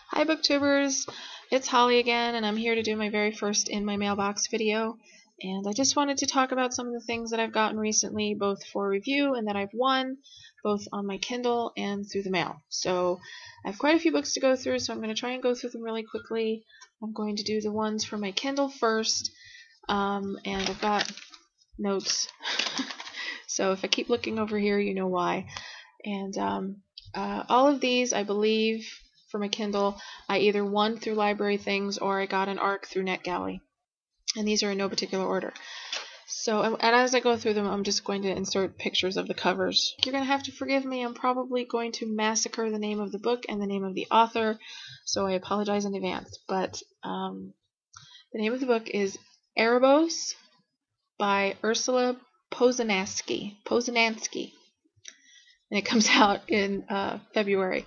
Hi booktubers, it's Holly again, and I'm here to do my very first In My Mailbox video. And I just wanted to talk about some of the things that I've gotten recently, both for review and that I've won, both on my Kindle and through the mail. So I have quite a few books to go through, so I'm going to try and go through them really quickly. I'm going to do the ones for my Kindle first, and I've got notes. So if I keep looking over here, you know why. And all of these, I believe, for my Kindle, I either won through Library Things or I got an ARC through NetGalley. And these are in no particular order. So, and as I go through them, I'm just going to insert pictures of the covers. You're going to have to forgive me. I'm probably going to massacre the name of the book and the name of the author, so I apologize in advance. But the name of the book is Erebos by Ursula Poznansky. And it comes out in February.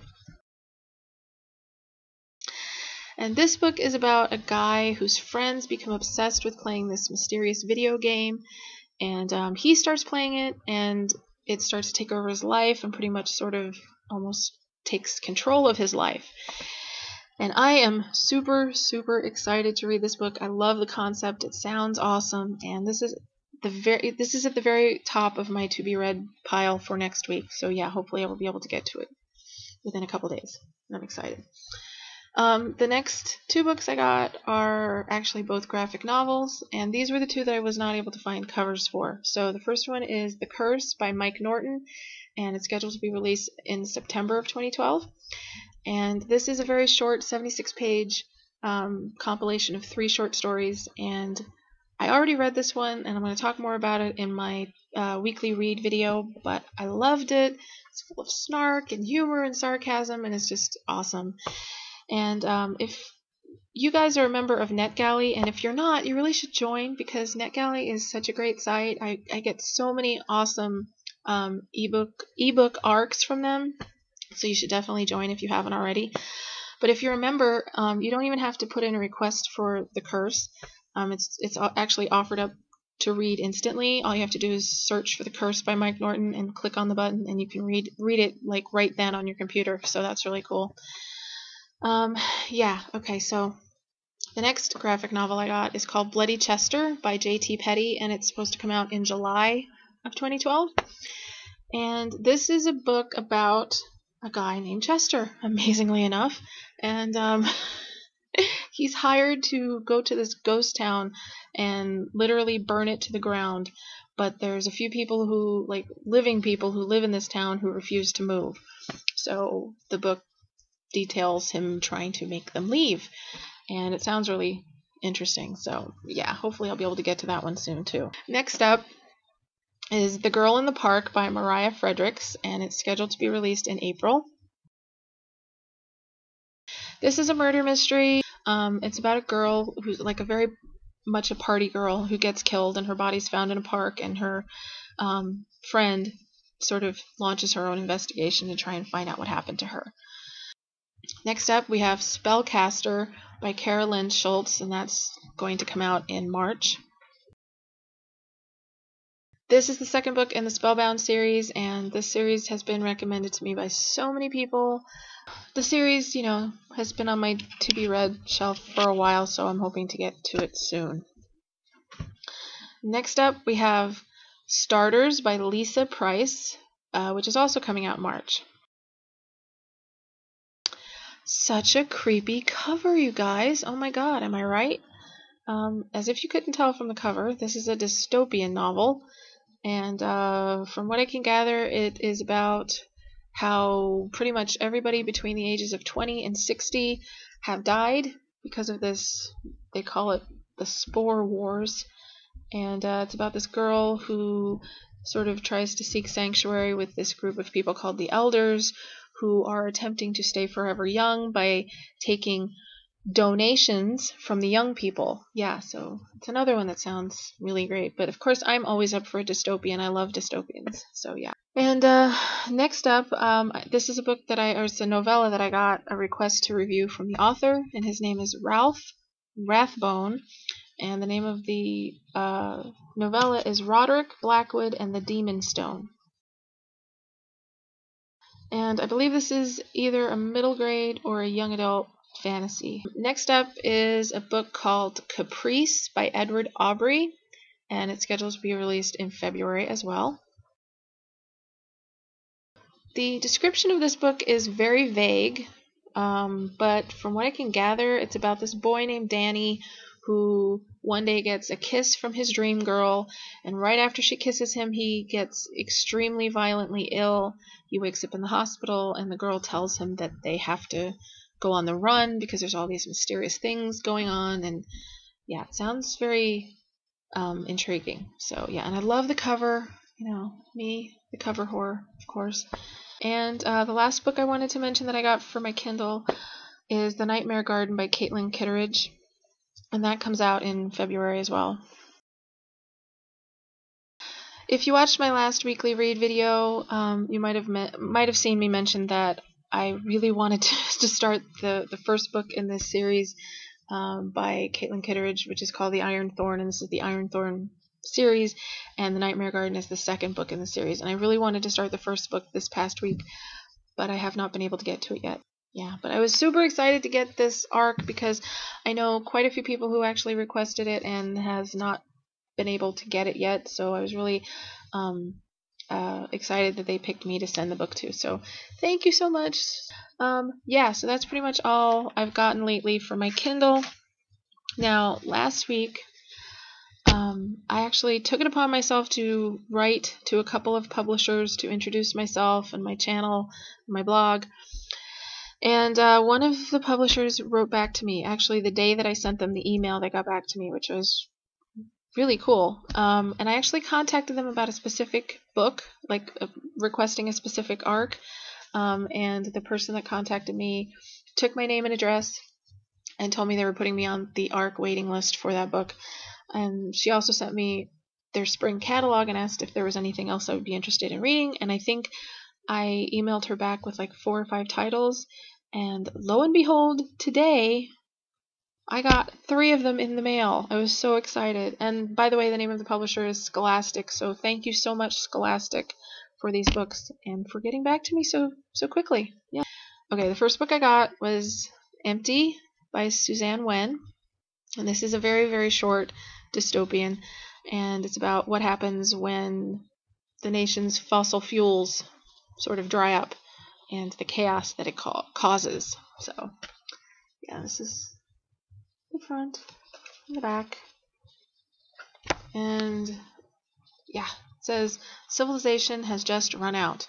And this book is about a guy whose friends become obsessed with playing this mysterious video game, and he starts playing it, and it starts to take over his life and pretty much sort of almost takes control of his life. And I am super, super excited to read this book. I love the concept. It sounds awesome, and this is at the very top of my to-be-read pile for next week. So yeah, hopefully I will be able to get to it within a couple days. I'm excited. The next two books I got are actually both graphic novels, and these were the two that I was not able to find covers for. So the first one is The Curse by Mike Norton, and it's scheduled to be released in September of 2012. And this is a very short 76-page compilation of 3 short stories, and I already read this one, and I'm going to talk more about it in my weekly read video, but I loved it. It's full of snark and humor and sarcasm, and it's just awesome. And if you guys are a member of NetGalley, and if you're not, you really should join, because NetGalley is such a great site. I get so many awesome ebook ARCs from them, so you should definitely join if you haven't already. But if you're a member, you don't even have to put in a request for The Curse. It's actually offered up to read instantly. All you have to do is search for The Curse by Mike Norton and click on the button, and you can read it like right then on your computer. So that's really cool. Yeah, okay, so the next graphic novel I got is called Bloody Chester by J.T. Petty, and it's supposed to come out in July of 2012. And this is a book about a guy named Chester, amazingly enough, and he's hired to go to this ghost town and literally burn it to the ground, but there's a few people who, like living people who live in this town, who refuse to move. So the book details him trying to make them leave, and it sounds really interesting. So yeah, hopefully I'll be able to get to that one soon too. Next up is The Girl in the Park by Mariah Fredericks, and it's scheduled to be released in April. This is a murder mystery. It's about a girl who's like a very much a party girl who gets killed, and her body's found in a park, and her friend sort of launches her own investigation to try and find out what happened to her. Next up, we have Spellcaster by Carolyn Schultz, and that's going to come out in March. This is the second book in the Spellbound series, and this series has been recommended to me by so many people. The series, has been on my to-be-read shelf for a while, so I'm hoping to get to it soon. Next up, we have Starters by Lisa Price, which is also coming out in March. Such a creepy cover, you guys. Oh my god, am I right? As if you couldn't tell from the cover, this is a dystopian novel, and from what I can gather, it is about how pretty much everybody between the ages of 20 and 60 have died because of this. They call it the Spore Wars, and it's about this girl who sort of tries to seek sanctuary with this group of people called the Elders, who are attempting to stay forever young by taking donations from the young people. Yeah, so it's another one that sounds really great. But of course, I'm always up for a dystopian. I love dystopians. So yeah. And next up, this is a book or it's a novella that I got a request to review from the author, and his name is Ralph Rathbone, and the name of the novella is Roderick Blackwood and the Demon Stone. And I believe this is either a middle grade or a young adult fantasy. Next up is a book called Caprice by Edward Aubrey, and it's scheduled to be released in February as well. The description of this book is very vague, but from what I can gather, it's about this boy named Danny who one day gets a kiss from his dream girl, and right after she kisses him, he gets extremely violently ill. He wakes up in the hospital, and the girl tells him that they have to go on the run because there's all these mysterious things going on, and yeah, it sounds very intriguing. So yeah, and I love the cover, me, the cover whore, of course. And the last book I wanted to mention that I got for my Kindle is The Nightmare Garden by Caitlin Kitteridge, and that comes out in February as well. If you watched my last weekly read video, you might have seen me mention that I really wanted to start the first book in this series by Caitlin Kitteridge, which is called The Iron Thorn, and this is the Iron Thorn series, and The Nightmare Garden is the second book in the series. And I really wanted to start the first book this past week, but I have not been able to get to it yet. Yeah, but I was super excited to get this arc because I know quite a few people who actually requested it and has not been able to get it yet, so I was really excited that they picked me to send the book to, so thank you so much. Yeah, so that's pretty much all I've gotten lately for my Kindle. Now, last week, I actually took it upon myself to write to a couple of publishers to introduce myself and my channel, my blog. And one of the publishers wrote back to me, actually the day that I sent them the email, they got back to me, which was really cool. And I actually contacted them about a specific book, like requesting a specific arc. And the person that contacted me took my name and address and told me they were putting me on the arc waiting list for that book. And she also sent me their spring catalog and asked if there was anything else I would be interested in reading. And I think I emailed her back with like 4 or 5 titles. And lo and behold, today I got 3 of them in the mail. I was so excited. And by the way, the name of the publisher is Scholastic. So thank you so much, Scholastic, for these books and for getting back to me so quickly. Yeah. Okay, the first book I got was Empty by Suzanne Wen. And this is a very, very short dystopian, and it's about what happens when the nation's fossil fuels sort of dry up and the chaos that it causes. So, yeah, this is the front and the back. And, yeah, it says, civilization has just run out.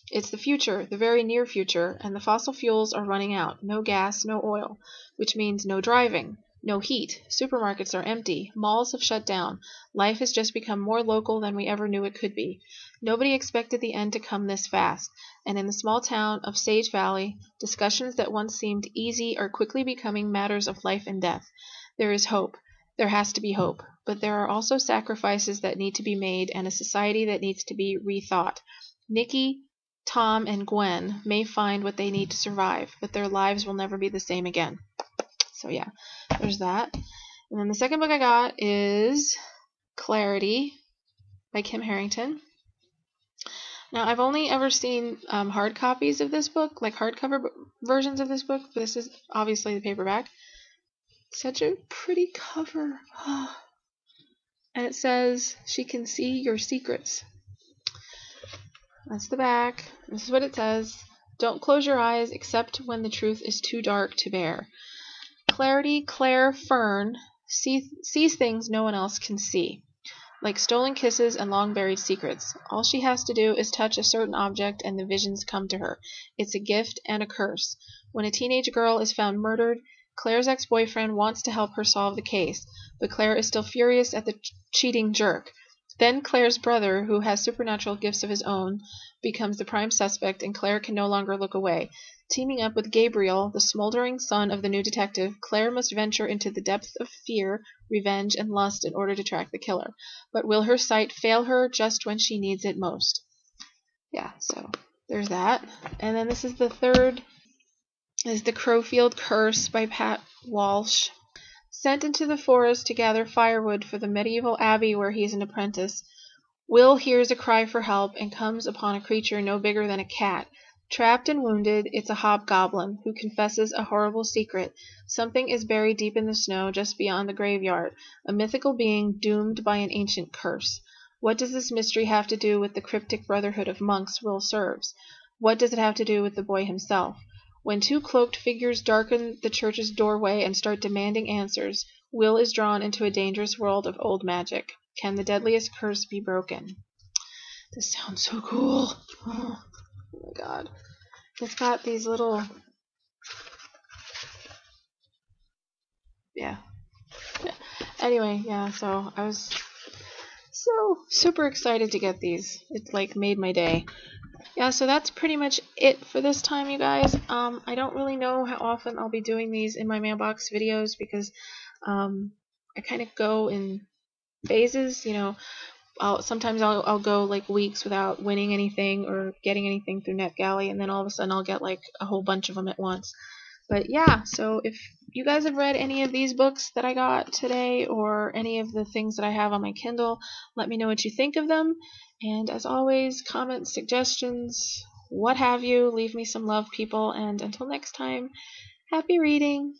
It's the future, the very near future, and the fossil fuels are running out. No gas, no oil, which means no driving. No heat. Supermarkets are empty. Malls have shut down. Life has just become more local than we ever knew it could be. Nobody expected the end to come this fast, and in the small town of Sage Valley, discussions that once seemed easy are quickly becoming matters of life and death. There is hope. There has to be hope. But there are also sacrifices that need to be made and a society that needs to be rethought. Nikki, Tom, and Gwen may find what they need to survive, but their lives will never be the same again. So yeah, there's that. And then the second book I got is Clarity by Kim Harrington. Now, I've only ever seen hard copies of this book, like hardcover versions of this book, but this is obviously the paperback. Such a pretty cover. And it says, she can see your secrets. That's the back. This is what it says. Don't close your eyes except when the truth is too dark to bear. Clarity Claire Fern sees things no one else can see, like stolen kisses and long-buried secrets. All she has to do is touch a certain object and the visions come to her. It's a gift and a curse. When a teenage girl is found murdered, Claire's ex-boyfriend wants to help her solve the case, but Claire is still furious at the cheating jerk. Then Claire's brother, who has supernatural gifts of his own, becomes the prime suspect, and Claire can no longer look away. Teaming up with Gabriel, the smoldering son of the new detective, Claire must venture into the depths of fear, revenge, and lust in order to track the killer. But will her sight fail her just when she needs it most? Yeah, so there's that. And then this is the third, is The Crowfield Curse by Pat Walsh. Sent into the forest to gather firewood for the medieval abbey where he is an apprentice, Will hears a cry for help and comes upon a creature no bigger than a cat. Trapped and wounded, it's a hobgoblin who confesses a horrible secret. Something is buried deep in the snow just beyond the graveyard, a mythical being doomed by an ancient curse. What does this mystery have to do with the cryptic brotherhood of monks Will serves? What does it have to do with the boy himself? When two cloaked figures darken the church's doorway and start demanding answers, Will is drawn into a dangerous world of old magic. Can the deadliest curse be broken? This sounds so cool. Oh my god. It's got these little... Yeah. Anyway, yeah, so I was so super excited to get these. It like made my day. Yeah, so that's pretty much it for this time, you guys. I don't really know how often I'll be doing these in my mailbox videos because I kind of go in phases, you know. Sometimes I'll go like weeks without winning anything or getting anything through NetGalley, and then all of a sudden I'll get like a whole bunch of them at once. But yeah, so if you guys have read any of these books that I got today or any of the things that I have on my Kindle, let me know what you think of them. And as always, comments, suggestions, what have you, leave me some love, people. And until next time, happy reading!